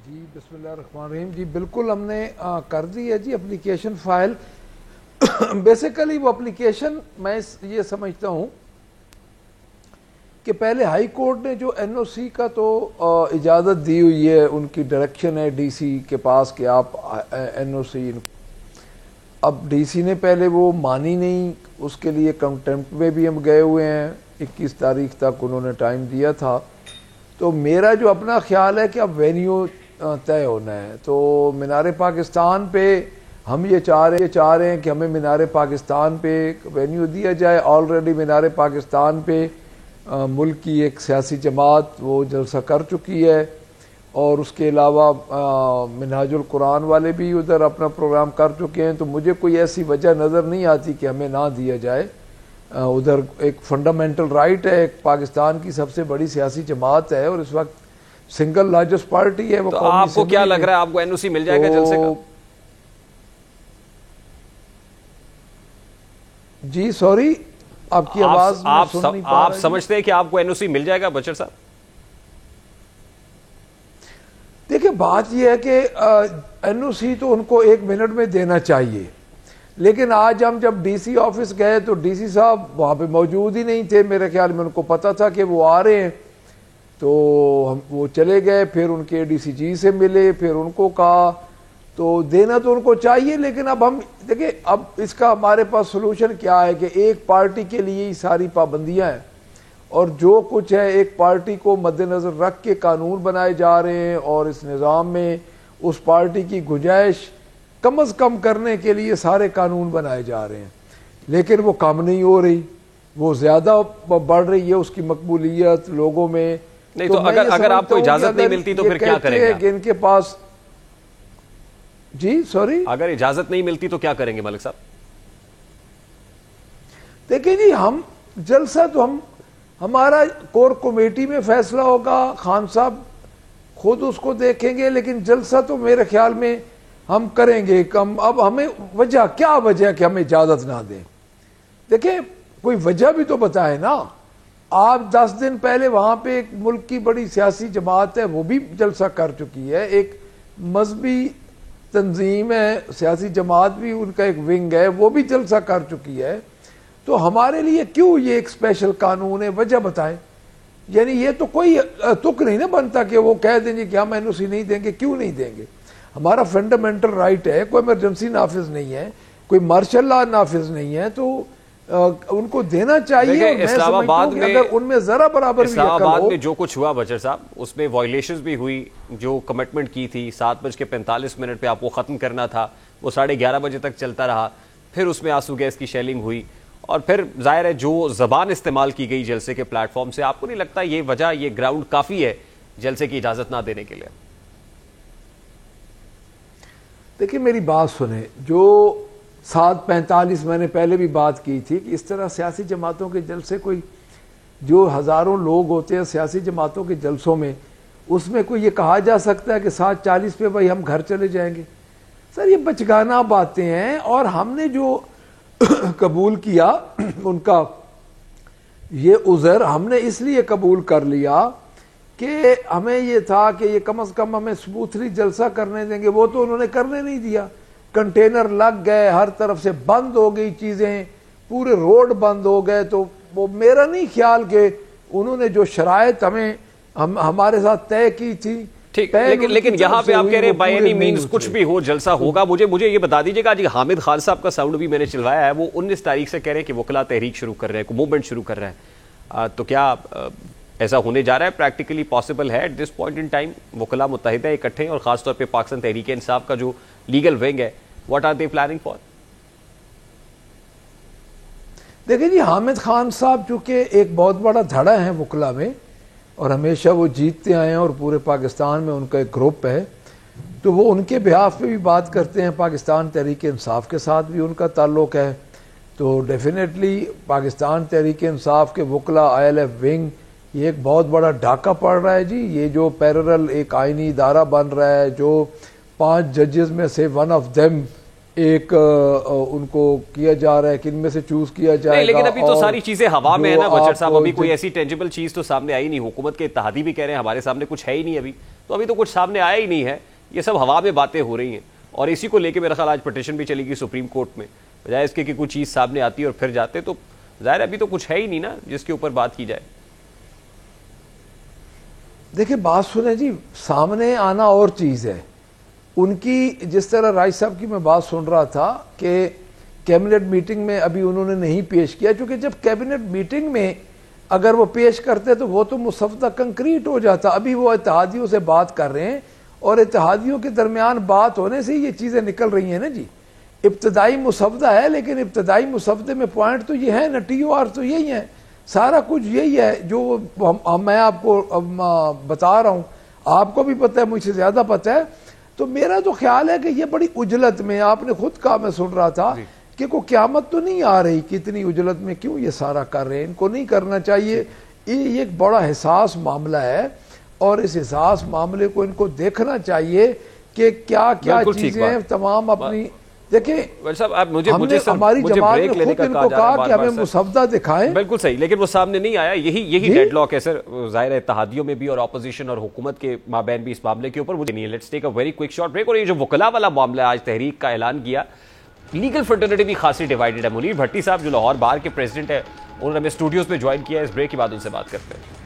جی बिस्मिल्लाहिर्रहमानिर्रहीम जी बिल्कुल हमने कर दी है जी एप्लीकेशन फाइल। बेसिकली वो एप्लीकेशन मैं ये समझता हूँ कि पहले हाई कोर्ट ने जो एनओसी का तो इजाज़त दी हुई है, उनकी डायरेक्शन है डीसी के पास कि आप एनओसी, अब डीसी ने पहले वो मानी नहीं, उसके लिए कंटेम्प्ट में भी हम गए हुए हैं, 21 तारीख तक उन्होंने टाइम दिया था। तो मेरा जो अपना ख्याल है कि अब वेन्यू तय होना है। तो मीनार पाकिस्तान पे हम ये चाह रहे हैं कि हमें मीनार पाकिस्तान पे वेन्यू दिया जाए। ऑलरेडी मीनार पाकिस्तान पे मुल्क की एक सियासी जमात वो जलसा कर चुकी है, और उसके अलावा मिनहाजुल कुरान वाले भी उधर अपना प्रोग्राम कर चुके हैं। तो मुझे कोई ऐसी वजह नज़र नहीं आती कि हमें ना दिया जाए। उधर एक फंडामेंटल राइट है, एक पाकिस्तान की सबसे बड़ी सियासी जमात है और इस वक्त सिंगल लार्जेस्ट पार्टी है वो। तो आपको क्या लग रहा है, आपको एनओसी मिल जाएगा जलसे का? जी सॉरी, आपकी आवाज आप समझते हैं कि आपको एनओसी मिल जाएगा बचर साहब? देखिए बात यह है कि एनओसी तो उनको 1 मिनट में देना चाहिए, लेकिन आज हम जब डीसी ऑफिस गए तो डीसी साहब वहाँ पे मौजूद ही नहीं थे। मेरे ख्याल में उनको पता था कि वो आ रहे हैं, तो हम वो चले गए। फिर उनके डीसीजी से मिले, फिर उनको कहा, तो देना तो उनको चाहिए। लेकिन अब हम देखिए, अब इसका हमारे पास सोल्यूशन क्या है कि एक पार्टी के लिए ही सारी पाबंदियां हैं, और जो कुछ है एक पार्टी को मद्देनज़र रख के कानून बनाए जा रहे हैं, और इस निज़ाम में उस पार्टी की गुंजाइश कम अज़ कम करने के लिए सारे कानून बनाए जा रहे हैं। लेकिन वो कम नहीं हो रही, वो ज़्यादा बढ़ रही है उसकी मकबूलियत लोगों में। नहीं तो अगर आपको इजाज़त नहीं मिलती तो फिर क्या करेंगे? इनके पास जी सॉरी, अगर इजाज़त नहीं मिलती तो क्या करेंगे मलिक साहब? देखिए जी, हम जलसा तो हमारा कोर कमेटी में फैसला होगा, खान साहब खुद उसको देखेंगे, लेकिन जलसा तो मेरे ख्याल में हम करेंगे कम। अब हमें क्या वजह कि हमें इजाजत ना दें? देखिए कोई वजह भी तो बताए ना। आप 10 दिन पहले वहां पे एक मुल्क की बड़ी सियासी जमात है, वो भी जलसा कर चुकी है। एक मजहबी तंजीम है, सियासी जमात भी उनका एक विंग है, वो भी जलसा कर चुकी है। तो हमारे लिए क्यों ये एक स्पेशल कानून है? वजह बताएं। यानी ये तो कोई तुक नहीं ना बनता कि वो कह देंगे कि हम एनओसी नहीं देंगे। क्यों नहीं देंगे? हमारा फंडामेंटल राइट है, कोई इमरजेंसी नाफिज नहीं है, कोई मार्शल लॉ नाफिज नहीं है, तो उनको देना चाहिए। इस्लामाबाद में अगर उनमें जरा बराबर इस्लामाबाद में जो कुछ हुआ बचर साहब, उसमें वायलेशंस भी हुई। जो कमिटमेंट की थी 7:45 पे आपको खत्म करना था, वो 11:30 बजे तक चलता रहा। फिर उसमें आंसू गैस की शेलिंग हुई, और फिर जाहिर है जो जबान इस्तेमाल की गई जलसे के प्लेटफॉर्म से, आपको नहीं लगता ये वजह, ये ग्राउंड काफी है जलसे की इजाजत ना देने के लिए? देखिए मेरी बात सुने, जो 7:45 मैंने पहले भी बात की थी कि इस तरह सियासी जमातों के जलसे, कोई जो हज़ारों लोग होते हैं सियासी जमातों के जलसों में, उसमें कोई ये कहा जा सकता है कि 7:40 पे भाई हम घर चले जाएंगे? सर ये बचगाना बातें हैं। और हमने जो कबूल किया उनका ये उज़र, हमने इसलिए कबूल कर लिया कि हमें ये था कि ये कम से कम हमें स्मूथली जलसा करने देंगे। वो तो उन्होंने करने नहीं दिया। कंटेनर लग गए, हर तरफ से बंद हो गई चीज़ें, पूरे रोड बंद हो गए। तो वो मेरा नहीं ख्याल कि उन्होंने जो शराइत हमारे साथ तय की थी, ठीक। लेकिन यहाँ पे आप कह रहे हैं बाय एनी मीन्स कुछ भी हो जलसा होगा। मुझे ये बता दीजिएगा जी, हामिद खान साहब का साउंड भी मैंने चलवाया है, वो 19 तारीख से कह रहे हैं कि वकला तहरीक शुरू कर रहे हैं, मूवमेंट शुरू कर रहे हैं। तो क्या ऐसा होने जा रहा है? प्रैक्टिकली पॉसिबल है at this point in time? वकला मुत्तहिदा इकट्ठे हैं, और खासतौर पर पाकिस्तान तहरीक इंसाफ का जो लीगल विंग है, what are they planning for? देखिए जी, हामिद खान साहब चूंकि एक बहुत बड़ा धड़ा है वकला में, और हमेशा वो जीतते आए हैं, और पूरे पाकिस्तान में उनका एक ग्रुप है, तो वो उनके बिहाफ पे भी बात करते हैं। पाकिस्तान तहरीक इंसाफ के साथ भी उनका ताल्लुक़ है। तो डेफिनेटली पाकिस्तान तहरीक इंसाफ के वकला ILF विंग, ये एक बहुत बड़ा डाका पड़ रहा है जी। ये जो पैरेलल एक आइनी इदारा बन रहा है, जो 5 जजेस में से वन ऑफ देम एक उनको किया जा रहा है कि इनमें से चूज किया जाएगा। लेकिन अभी तो सारी चीजें हवा में है ना बचर साहब, अभी कोई ऐसी टेंजिबल चीज तो सामने आई नहीं। हुकूमत के इत्तेहादी भी कह रहे हैं हमारे सामने कुछ है ही नहीं अभी। تو ابھی تو کچھ سامنے آیا ہی نہیں ہے, یہ سب ہوا میں باتیں ہو رہی ہیں, اور اسی کو لے کے میرا خیال آج پٹیشن بھی چلے گی سپریم کورٹ میں, بجائے اس کے کہ کوئی چیز سامنے آتی ہے اور پھر جاتے, تو ظاہر ابھی تو کچھ ہے ہی نہیں نا جس کے اوپر بات کی جائے. دیکھیں بات سنیں جی, سامنے آنا اور چیز ہے. ان کی جس طرح رائج صاحب کی میں بات سن رہا تھا کہ کیبنٹ میٹنگ میں ابھی انہوں نے نہیں پیش کیا, چونکہ جب کیبنٹ میٹنگ میں اگر وہ پیش کرتے تو وہ تو مسودہ کنکریٹ ہو جاتا. ابھی وہ اتحادیوں سے بات کر رہے ہیں, اور اتحادیوں کے درمیان بات ہونے سے یہ چیزیں نکل رہی ہیں نا جی. ابتدائی مسودہ ہے, لیکن ابتدائی مسودے میں پوائنٹ تو یہ ہے نا, ٹی او آر تو یہی ہے, سارا کچھ یہی ہے جو میں آپ کو بتا رہا ہوں. آپ کو بھی پتہ ہے, مجھ سے زیادہ پتہ ہے. تو میرا تو خیال ہے کہ یہ بڑی اجلت میں, آپ نے خود کہا, میں سن رہا تھا کہ کوئی قیامت تو نہیں آ رہی, کتنی اجلت میں کیوں یہ سارا کر رہے ہیں, ان کو نہیں کرنا چاہیے. یہ ایک بڑا حساس معاملہ ہے, اور اس حساس معاملے کو ان کو دیکھنا چاہیے کہ کیا کیا چیزیں تمام اپنی دیکھیں. ہماری جماعت نے خود ان کو کہا کہ ہمیں مسودہ دکھائیں. بالکل صحیح, لیکن وہ سامنے نہیں آیا. یہی ڈیڈ لاک ہے سر, ظاہر ہے اتحادیوں میں بھی اور اپوزیشن اور حکومت کے مابین بھی اس معاملے کے اوپر. مجھے نہیں ہے, let's take a very quick short break. اور یہ جو وکلاء والا معاملہ آج تحریک کا اعلان کیا, لیگل فرٹرنیٹی بھی خاصی ڈیوائیڈڈ ہے. منیر بھٹی صاحب جو لاہور بار کے پریزیڈنٹ ہے, انہوں نے ہمیں اسٹوڈیوز میں جوائن کیا ہے. اس بریک کے بعد ان سے بات کرتے ہیں.